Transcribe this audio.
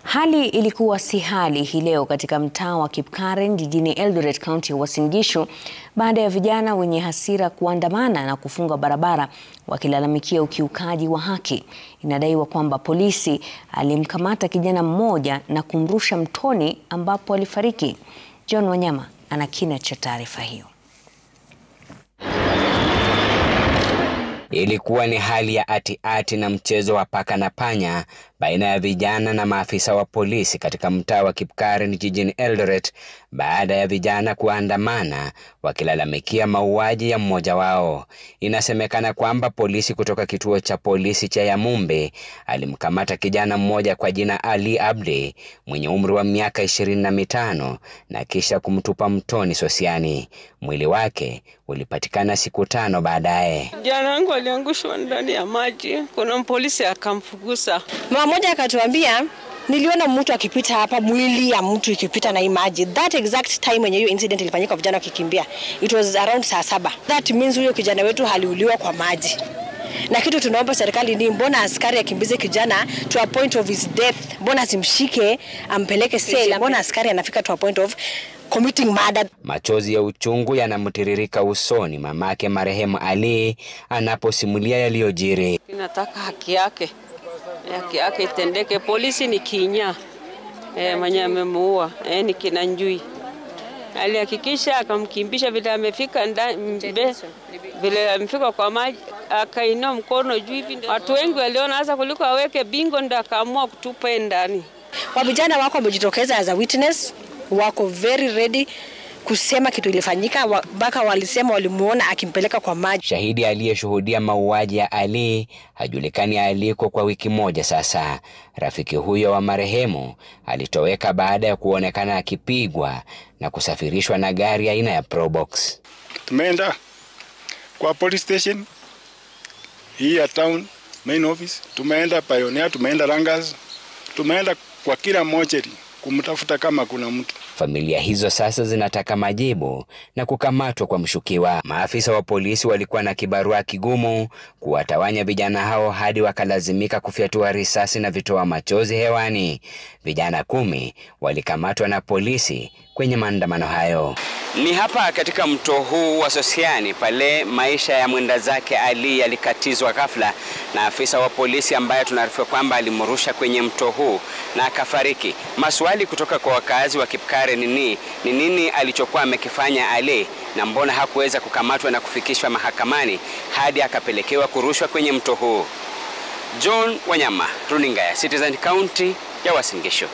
Hali ilikuwa si hali hii leo katika mtaa wa Kipkaren jijini Eldoret, kaunti ya Uasin Gishu, baada ya vijana wenye hasira kuandamana na kufunga barabara wakilalamikia ukiukaji wa haki. Inadaiwa kwamba polisi alimkamata kijana mmoja na kumrusha mtoni ambapo alifariki. John Wanyama ana kina cha taarifa hiyo. Ilikuwa ni hali ya ati na mchezo wa paka na panya baina ya vijana na maafisa wa polisi katika mtaa wa Kipkaren jijini Eldoret baada ya vijana kuandamana wakilalamikia mauaji ya mmoja wao. Inasemekana kwamba polisi kutoka kituo cha polisi cha Yamumbe alimkamata kijana mmoja kwa jina Ali Abdi mwenye umri wa miaka 25 na kisha kumtupa mtoni Sosiani. Mwili wake ulipatikana siku 5 baadaye. Jana wangu aliangushwa ndani ya maji, kuna polisi akamfukuza. Mama moja akatuambia, niliona mtu akipita hapa, mwili ya mtu ikipita na maji. That exact time when hiyo incident ilifanyika, vijana wakikimbia, it was around saa 7. That means huyo kijana wetu haliuliwa kwa maji. Na kitu tunaomba serikali ni mbona askari akimbize kijana to a point of his death? Mbona simshike ampeleke sela? Mbona askari anafika to a point of committing murder? Machozi ya uchungu yanamtiririka usoni mamake marehemu Ali anaposimulia yaliyojiri. Nataka haki yake itendeke. Polisi ni kinya mwenye amemuua ni Kinanjui. Alihakikisha akamkimbisha vile amefika vile amefika kwa maji, akainua mkono juu hivi. Watu wengi waliona hasa kuliko aweke bingo, ndo akaamua kutupa ndani. Kwa vijana wako wamejitokeza as a witness, wako very ready kusema kitu ilifanyika, mpaka walisema walimuona akimpeleka kwa maji. Shahidi aliyeshuhudia mauaji ya Ali hajulikani aliko kwa wiki moja sasa. Rafiki huyo wa marehemu alitoweka baada ya kuonekana akipigwa na kusafirishwa na gari aina ya Probox. Tumeenda kwa police station hii ya town main office, tumeenda Pioneer, tumeenda Rangas, tumeenda kwa kila mocheri kumtafuta kama kuna mtu. Familia hizo sasa zinataka majibu na kukamatwa kwa mshukiwa. Maafisa wa polisi walikuwa na kibarua kigumu kuwatawanya vijana hao hadi wakalazimika kufyatua risasi na vitoa machozi hewani. Vijana 10 walikamatwa na polisi kwenye maandamano hayo. Ni hapa katika mto huu wa Sosiani pale maisha ya mwenda zake Ali yalikatizwa ghafla na afisa wa polisi ambaye tunaarifiwa kwamba alimrusha kwenye mto huu na akafariki. Maswali kutoka kwa wakazi wa Kipkaren ni nini alichokuwa amekifanya Ali na mbona hakuweza kukamatwa na kufikishwa mahakamani hadi akapelekewa kurushwa kwenye mto huu. John Wanyama, runinga ya Citizen, kaunti ya Uasin Gishu.